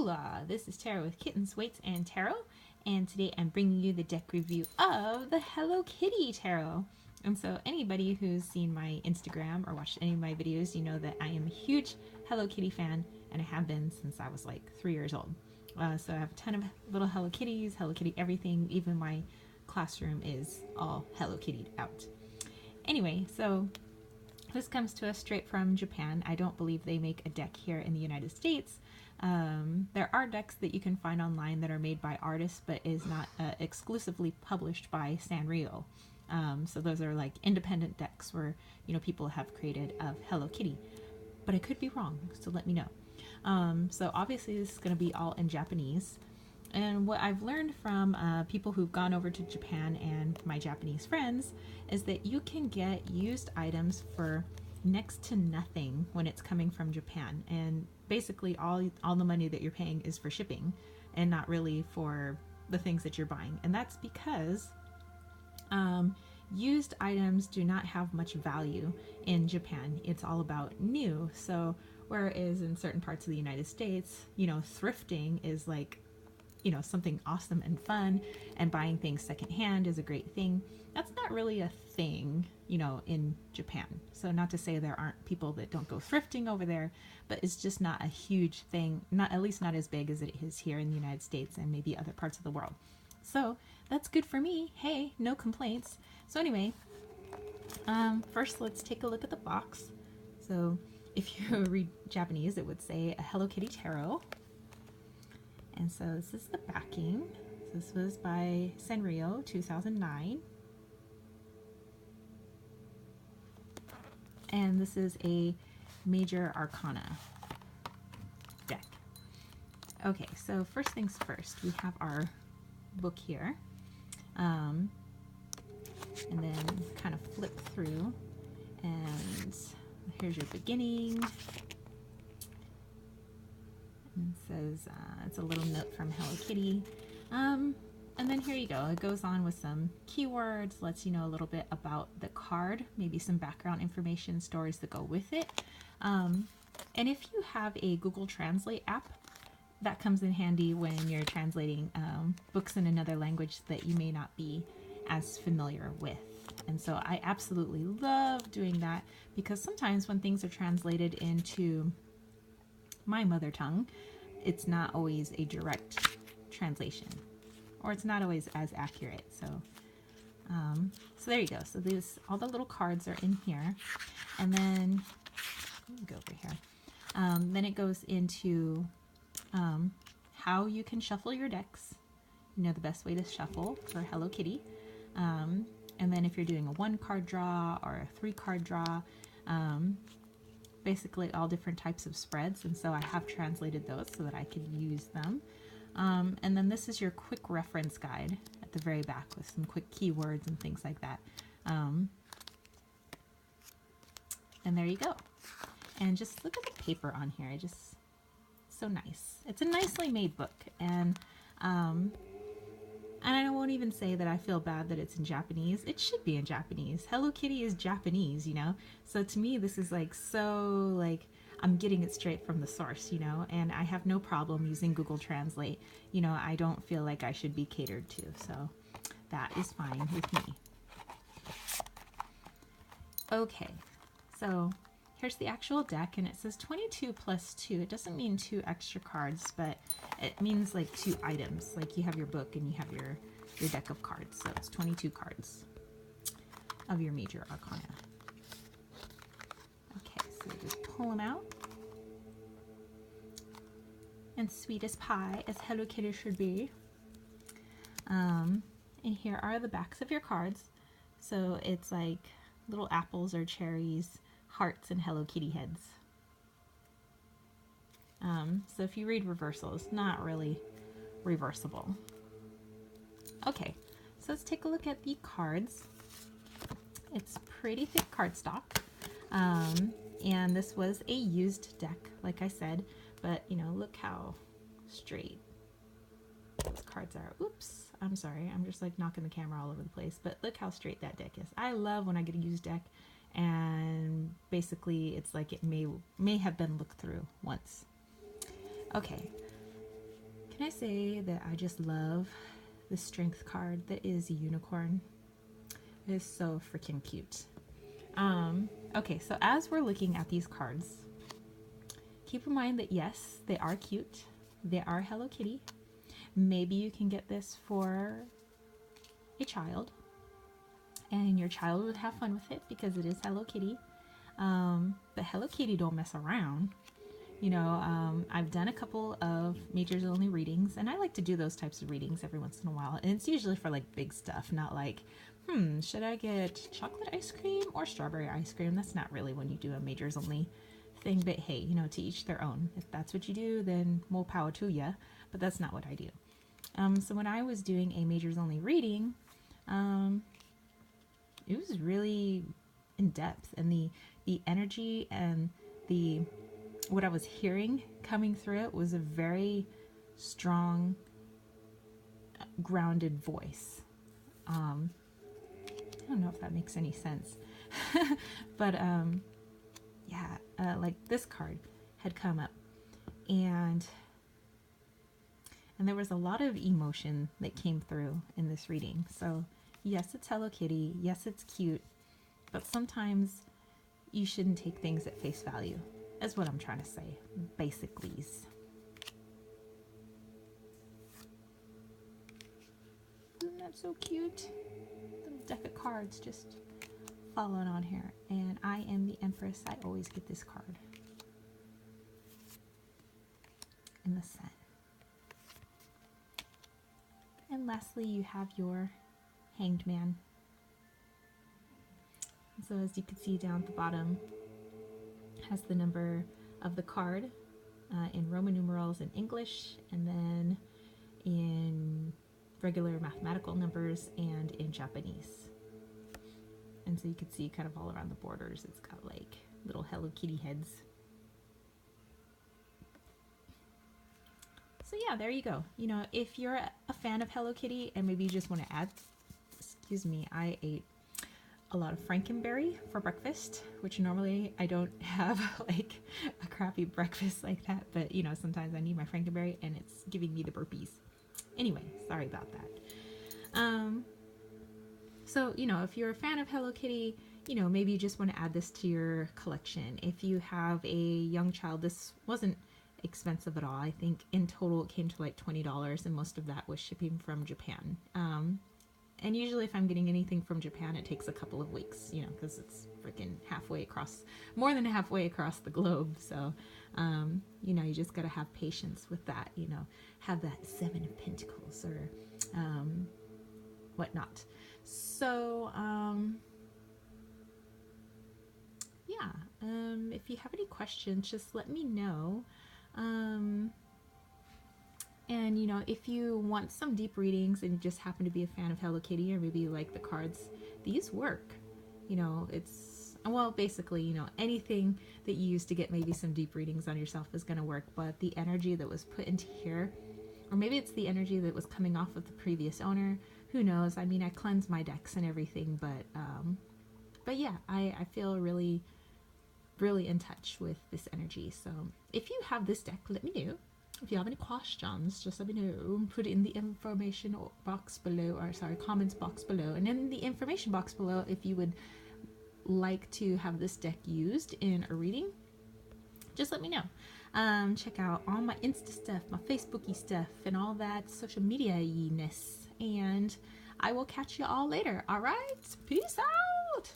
Hola, this is Tarot with Kittens, Weights, and Tarot, and today I'm bringing you the deck review of the Hello Kitty Tarot. And so anybody who's seen my Instagram or watched any of my videos, you know that I am a huge Hello Kitty fan, and I have been since I was like 3 years old. So I have a ton of little Hello Kitties, Hello Kitty everything, even my classroom is all Hello Kitty'd out. Anyway, so this comes to us straight from Japan. I don't believe they make a deck here in the United States. There are decks that you can find online that are made by artists, but is not exclusively published by Sanrio. So those are like independent decks where, you know, people have created of Hello Kitty. But I could be wrong, so let me know. So obviously this is going to be all in Japanese. And what I've learned from people who've gone over to Japan and my Japanese friends is that you can get used items for next to nothing when it's coming from Japan. And basically all the money that you're paying is for shipping and not really for the things that you're buying. And that's because used items do not have much value in Japan. It's all about new. So whereas in certain parts of the United States, you know, thrifting is like, you know, something awesome and fun, and buying things secondhand is a great thing. That's not really a thing, you know, in Japan. So not to say there aren't people that don't go thrifting over there, but it's just not a huge thing, not at least not as big as it is here in the United States and maybe other parts of the world. So that's good for me. Hey, no complaints. So anyway, first let's take a look at the box. So if you read Japanese, it would say a Hello Kitty Tarot. And so this is the backing. So this was by Sanrio, 2009. And this is a Major Arcana deck. Okay, so first things first, we have our book here. And then kind of flip through. And here's your beginning. And it says it's a little note from Hello Kitty. And then here you go. It goes on with some keywords, lets you know a little bit about the card, maybe some background information, stories that go with it. And if you have a Google Translate app, that comes in handy when you're translating books in another language that you may not be as familiar with. And so I absolutely love doing that, because sometimes when things are translated into my mother tongue, it's not always a direct translation, or it's not always as accurate. So so there you go. So these, all the little cards are in here, and then go over here. Then it goes into how you can shuffle your decks, you know, the best way to shuffle for Hello Kitty. And then if you're doing a 1-card draw or a 3-card draw, basically all different types of spreads, and so I have translated those so that I could use them. And then this is your quick reference guide at the very back with some quick keywords and things like that. And there you go. And just look at the paper on here. Just so nice. It's a nicely made book, and I won't even say that I feel bad that it's in Japanese. It should be in Japanese. Hello Kitty is Japanese, you know? So to me, this is like so, like, I'm getting it straight from the source, you know? And I have no problem using Google Translate. You know, I don't feel like I should be catered to. So that is fine with me. Okay, so here's the actual deck, and it says 22 plus 2. It doesn't mean 2 extra cards, but it means like 2 items. Like you have your book and you have your deck of cards. So it's 22 cards of your Major Arcana. Okay, so just pull them out. And sweet as pie, as Hello Kitty should be. And here are the backs of your cards. So it's like little apples or cherries, hearts, and Hello Kitty heads. So if you read reversal, it's not really reversible. Okay, so let's take a look at the cards. It's pretty thick cardstock, and this was a used deck, like I said, but you know, look how straight those cards are. Oops, I'm sorry, I'm just like knocking the camera all over the place, but look how straight that deck is. I love when I get a used deck and basically it's like it may have been looked through once. Okay, can I say that I just love the strength card that is a unicorn? It is so freaking cute. Okay, so as we're looking at these cards, keep in mind that yes, they are cute. They are Hello Kitty. Maybe you can get this for a child, and your child would have fun with it because it is Hello Kitty. But Hello Kitty don't mess around. You know, I've done a couple of majors only readings, and I like to do those types of readings every once in a while. And it's usually for like big stuff, not like, should I get chocolate ice cream or strawberry ice cream? That's not really when you do a majors only thing, but hey, you know, to each their own. If that's what you do, then more power to ya, but that's not what I do. So when I was doing a majors only reading, it was really in depth, and the energy and what I was hearing coming through it was a very strong, grounded voice. I don't know if that makes any sense, but like this card had come up, and there was a lot of emotion that came through in this reading. So yes, it's Hello Kitty. Yes, it's cute, but sometimes you shouldn't take things at face value, is what I'm trying to say, basically. Isn't that so cute? The deck of cards just following on here. And I am the Empress. I always get this card in the Sun. And lastly, you have your Hanged Man. So as you can see down at the bottom, has the number of the card in Roman numerals in English, and then in regular mathematical numbers and in Japanese. And so you can see kind of all around the borders, it's got like little Hello Kitty heads. So yeah, there you go. You know, if you're a fan of Hello Kitty and maybe you just want to add, excuse me, I ate a lot of Frankenberry for breakfast, which normally I don't have like a crappy breakfast like that, but you know, sometimes I need my Frankenberry and it's giving me the burpees. Anyway, sorry about that. So, you know, if you're a fan of Hello Kitty, you know, maybe you just want to add this to your collection. If you have a young child, this wasn't expensive at all. I think in total it came to like $20, and most of that was shipping from Japan. And usually if I'm getting anything from Japan, it takes a couple of weeks, you know, because it's freaking halfway across, more than halfway across the globe. So, you know, you just got to have patience with that, you know, have that Seven of Pentacles or whatnot. So, if you have any questions, just let me know. And, you know, if you want some deep readings and you just happen to be a fan of Hello Kitty, or maybe you like the cards, these work. You know, it's, well, basically, you know, anything that you use to get maybe some deep readings on yourself is going to work, but the energy that was put into here, or maybe it's the energy that was coming off of the previous owner, who knows? I mean, I cleanse my decks and everything, but yeah, I feel really, really in touch with this energy. So if you have this deck, let me know. If you have any questions, just let me know. Put it in the information box below, or sorry, comments box below. And in the information box below, if you would like to have this deck used in a reading, just let me know. Check out all my Insta stuff, my Facebooky stuff, and all that social media-ness. And I will catch you all later. All right? Peace out.